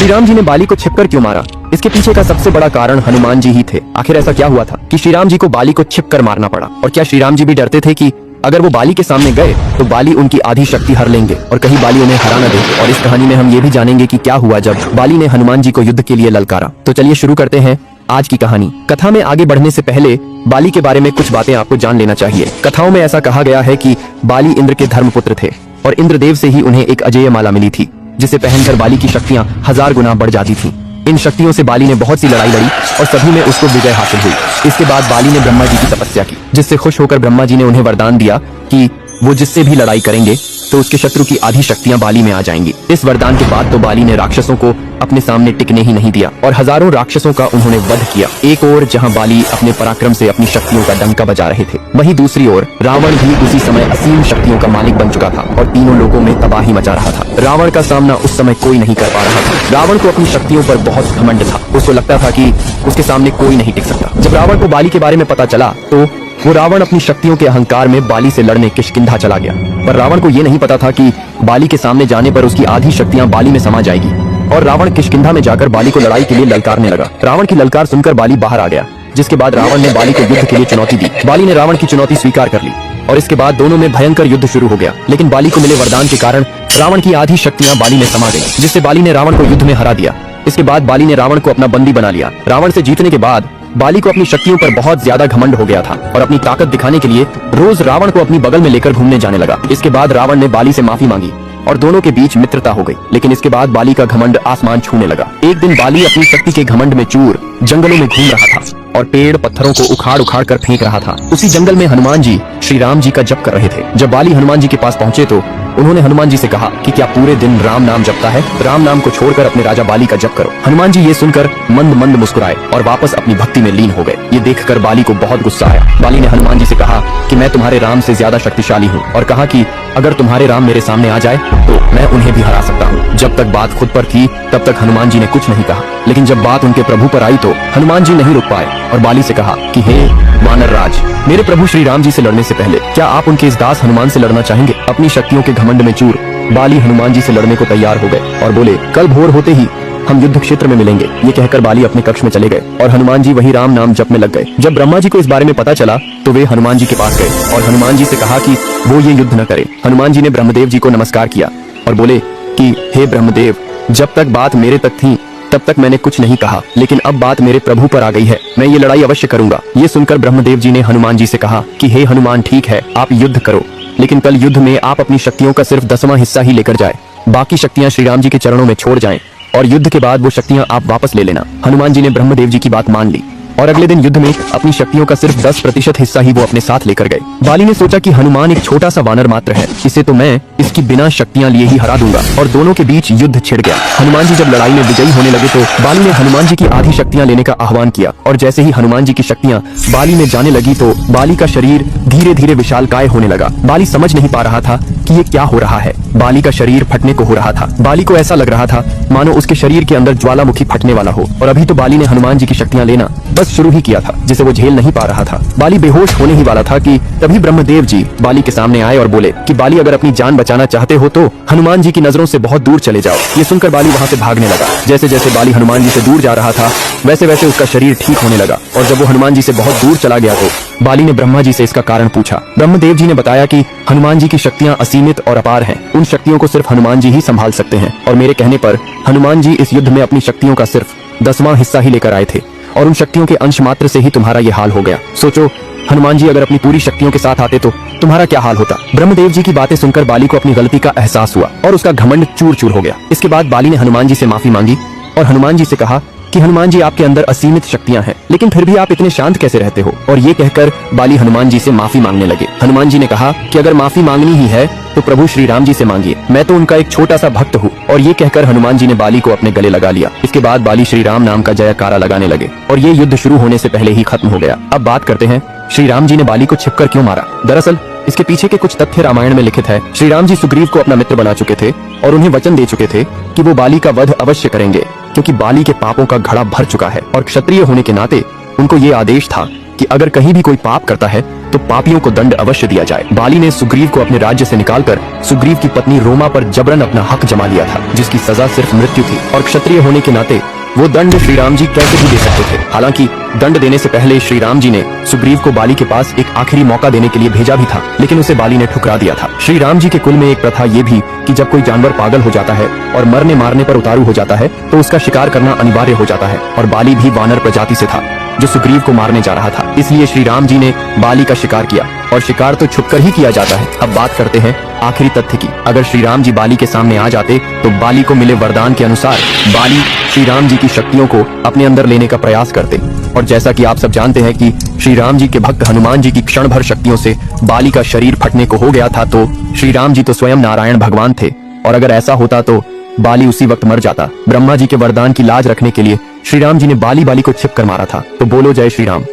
श्री राम जी ने बाली को छिपकर क्यों मारा? इसके पीछे का सबसे बड़ा कारण हनुमान जी ही थे। आखिर ऐसा क्या हुआ था कि श्री राम जी को बाली को छिपकर मारना पड़ा? और क्या श्री राम जी भी डरते थे कि अगर वो बाली के सामने गए तो बाली उनकी आधी शक्ति हर लेंगे और कहीं बाली उन्हें हरा न दे? और इस कहानी में हम ये भी जानेंगे कि क्या हुआ जब बाली ने हनुमान जी को युद्ध के लिए ललकारा। तो चलिए शुरू करते हैं आज की कहानी। कथा में आगे बढ़ने से पहले बाली के बारे में कुछ बातें आपको जान लेना चाहिए। कथाओं में ऐसा कहा गया है कि बाली इंद्र के धर्मपुत्र थे और इंद्रदेव से ही उन्हें एक अजेय माला मिली थी, जिसे पहनकर बाली की शक्तियां 1000 गुना बढ़ जाती थीं। इन शक्तियों से बाली ने बहुत सी लड़ाई लड़ी और सभी में उसको विजय हासिल हुई। इसके बाद बाली ने ब्रह्मा जी की तपस्या की, जिससे खुश होकर ब्रह्मा जी ने उन्हें वरदान दिया कि वो जिससे भी लड़ाई करेंगे तो उसके शत्रु की आधी शक्तियां बाली में आ जाएंगी। इस वरदान के बाद तो बाली ने राक्षसों को अपने सामने टिकने ही नहीं दिया और हजारों राक्षसों का उन्होंने वध किया। एक ओर जहां बाली अपने पराक्रम से अपनी शक्तियों का डंका बजा रहे थे, वहीं दूसरी ओर रावण भी उसी समय असीम शक्तियों का मालिक बन चुका था और तीनों लोगों में तबाही मचा रहा था। रावण का सामना उस समय कोई नहीं कर पा रहा था। रावण को अपनी शक्तियों पर बहुत घमंड था। उसको लगता था कि उसके सामने कोई नहीं टिक सकता। जब रावण को बाली के बारे में पता चला तो वो रावण अपनी शक्तियों के अहंकार में बाली से लड़ने किष्किंधा चला गया। पर रावण को ये नहीं पता था कि बाली के सामने जाने पर उसकी आधी शक्तियां बाली में समा जाएगी और रावण किष्किंधा में जाकर बाली को लड़ाई के लिए ललकारने लगा। रावण की ललकार सुनकर बाली बाहर आ गया, जिसके बाद रावण ने बाली को युद्ध के लिए चुनौती दी। बाली ने रावण की चुनौती स्वीकार कर ली और इसके बाद दोनों में भयंकर युद्ध शुरू हो गया। लेकिन बाली को मिले वरदान के कारण रावण की आधी शक्तियां बाली में समा गई, जिससे बाली ने रावण को युद्ध में हरा दिया। इसके बाद बाली ने रावण को अपना बंदी बना लिया। रावण से जीतने के बाद बाली को अपनी शक्तियों पर बहुत ज्यादा घमंड हो गया था और अपनी ताकत दिखाने के लिए रोज रावण को अपनी बगल में लेकर घूमने जाने लगा। इसके बाद रावण ने बाली से माफी मांगी और दोनों के बीच मित्रता हो गई। लेकिन इसके बाद बाली का घमंड आसमान छूने लगा। एक दिन बाली अपनी शक्ति के घमंड में चूर जंगलों में घूम रहा था और पेड़ पत्थरों को उखाड़ उखाड़ कर फेंक रहा था। उसी जंगल में हनुमान जी श्री राम जी का जप कर रहे थे। जब बाली हनुमान जी के पास पहुंचे तो उन्होंने हनुमान जी से कहा कि क्या पूरे दिन राम नाम जपता है? राम नाम को छोड़कर अपने राजा बाली का जप करो। हनुमान जी ये सुनकर मंद मंद मुस्कुराए और वापस अपनी भक्ति में लीन हो गए। ये देखकर बाली को बहुत गुस्सा आया। बाली ने हनुमान जी से कहा कि मैं तुम्हारे राम से ज्यादा शक्तिशाली हूँ और कहा कि अगर तुम्हारे राम मेरे सामने आ जाए तो मैं उन्हें भी हरा सकता हूँ। जब तक बात खुद पर थी तब तक हनुमान जी ने कुछ नहीं कहा, लेकिन जब बात उनके प्रभु पर आई तो हनुमान जी नहीं रुक पाए और बाली से कहा कि हे वानर राज, मेरे प्रभु श्री राम जी से लड़ने से पहले क्या आप उनके इस दास हनुमान से लड़ना चाहेंगे? अपनी शक्तियों के घमंड में चूर बाली हनुमान जी से लड़ने को तैयार हो गए और बोले, कल भोर होते ही हम युद्ध क्षेत्र में मिलेंगे। ये कहकर बाली अपने कक्ष में चले गए और हनुमान जी वही राम नाम जप में लग गए। जब ब्रह्मा जी को इस बारे में पता चला तो वे हनुमान जी के पास गए और हनुमान जी से कहा कि वो ये युद्ध न करे। हनुमान जी ने ब्रह्मदेव जी को नमस्कार किया और बोले कि हे ब्रह्मदेव, जब तक बात मेरे तक थी तब तक मैंने कुछ नहीं कहा, लेकिन अब बात मेरे प्रभु पर आ गई है, मैं ये लड़ाई अवश्य करूंगा। ये सुनकर ब्रह्मदेव जी ने हनुमान जी से कहा कि हे हनुमान, ठीक है आप युद्ध करो, लेकिन कल युद्ध में आप अपनी शक्तियों का सिर्फ 10वां हिस्सा ही लेकर जाए। बाकी शक्तियां श्री राम जी के चरणों में छोड़ जाएं और युद्ध के बाद वो शक्तियां आप वापस ले लेना। हनुमान जी ने ब्रह्मदेव जी की बात मान ली और अगले दिन युद्ध में अपनी शक्तियों का सिर्फ 10% हिस्सा ही वो अपने साथ लेकर गए। बाली ने सोचा कि हनुमान एक छोटा सा वानर मात्र है, इसे तो मैं इसकी बिना शक्तियां लिए ही हरा दूंगा और दोनों के बीच युद्ध छिड़ गया। हनुमान जी जब लड़ाई में विजयी होने लगे तो बाली ने हनुमान जी की आधी शक्तियां लेने का आह्वान किया और जैसे ही हनुमान जी की शक्तियां बाली में जाने लगी तो बाली का शरीर धीरे धीरे विशालकाय होने लगा। बाली समझ नहीं पा रहा था कि ये क्या हो रहा है। बाली का शरीर फटने को हो रहा था। बाली को ऐसा लग रहा था मानो उसके शरीर के अंदर ज्वालामुखी फटने वाला हो और अभी तो बाली ने हनुमान जी की शक्तियां लेना बस शुरू ही किया था, जिसे वो झेल नहीं पा रहा था। बाली बेहोश होने ही वाला था कि तभी ब्रह्मदेव जी बाली के सामने आए और बोले कि बाली, अगर अपनी जान बचाना चाहते हो तो हनुमान जी की नजरों से बहुत दूर चले जाओ। ये सुनकर बाली वहाँ से भागने लगा। जैसे जैसे बाली हनुमान जी से दूर जा रहा था वैसे वैसे उसका शरीर ठीक होने लगा और जब वो हनुमान जी से बहुत दूर चला गया तो बाली ने ब्रह्मा जी से इसका कारण पूछा। ब्रह्मदेव जी ने बताया कि हनुमान जी की शक्तियां असीमित और अपार हैं। उन शक्तियों को सिर्फ हनुमान जी ही संभाल सकते हैं और मेरे कहने पर हनुमान जी इस युद्ध में अपनी शक्तियों का सिर्फ 10वां हिस्सा ही लेकर आए थे और उन शक्तियों के अंश मात्र से ही तुम्हारा ये हाल हो गया। सोचो, हनुमान जी अगर अपनी पूरी शक्तियों के साथ आते तो तुम्हारा क्या हाल होता। ब्रह्मदेव जी की बातें सुनकर बाली को अपनी गलती का एहसास हुआ और उसका घमंड चूर चूर हो गया। इसके बाद बाली ने हनुमान जी से माफी मांगी और हनुमान जी से कहा कि हनुमान जी, आपके अंदर असीमित शक्तियां हैं, लेकिन फिर भी आप इतने शांत कैसे रहते हो? और ये कहकर बाली हनुमान जी से माफी मांगने लगे। हनुमान जी ने कहा कि अगर माफी मांगनी ही है तो प्रभु श्री राम जी से मांगिए, मैं तो उनका एक छोटा सा भक्त हूँ। और ये कहकर हनुमान जी ने बाली को अपने गले लगा लिया। इसके बाद बाली श्री राम नाम का जयकारा लगाने लगे और ये युद्ध शुरू होने से पहले ही खत्म हो गया। अब बात करते हैं श्री राम जी ने बाली को छिपकर क्यों मारा। दरअसल इसके पीछे के कुछ तथ्य रामायण में लिखित है। श्री राम जी सुग्रीव को अपना मित्र बना चुके थे और उन्हें वचन दे चुके थे कि वो बाली का वध अवश्य करेंगे, क्योंकि बाली के पापों का घड़ा भर चुका है और क्षत्रिय होने के नाते उनको ये आदेश था कि अगर कहीं भी कोई पाप करता है तो पापियों को दंड अवश्य दिया जाए। बाली ने सुग्रीव को अपने राज्य से निकालकर सुग्रीव की पत्नी रोमा पर जबरन अपना हक जमा लिया था, जिसकी सजा सिर्फ मृत्यु थी, और क्षत्रिय होने के नाते वो दंड श्री राम जी कैसे भी दे सकते थे। हालांकि दंड देने से पहले श्री राम जी ने सुग्रीव को बाली के पास एक आखिरी मौका देने के लिए भेजा भी था, लेकिन उसे बाली ने ठुकरा दिया था। श्री राम जी के कुल में एक प्रथा ये भी कि जब कोई जानवर पागल हो जाता है और मरने मारने पर उतारू हो जाता है तो उसका शिकार करना अनिवार्य हो जाता है, और बाली भी वानर प्रजाति से था जो सुग्रीव को मारने जा रहा था। इसलिए श्री राम जी ने बाली का शिकार किया, और शिकार तो छुपकर ही किया जाता है। अब बात करते हैं आखिरी तथ्य की। अगर श्री राम जी बाली के सामने आ जाते तो बाली को मिले वरदान के अनुसार बाली श्री राम जी की शक्तियों को अपने अंदर लेने का प्रयास करते, और जैसा कि आप सब जानते हैं कि श्री राम जी के भक्त हनुमान जी की क्षण भर शक्तियों से बाली का शरीर फटने को हो गया था, तो श्री राम जी तो स्वयं नारायण भगवान थे, और अगर ऐसा होता तो बाली उसी वक्त मर जाता। ब्रह्मा जी के वरदान की लाज रखने के लिए श्री राम जी ने बाली को छिप कर मारा था। तो बोलो जय श्री राम।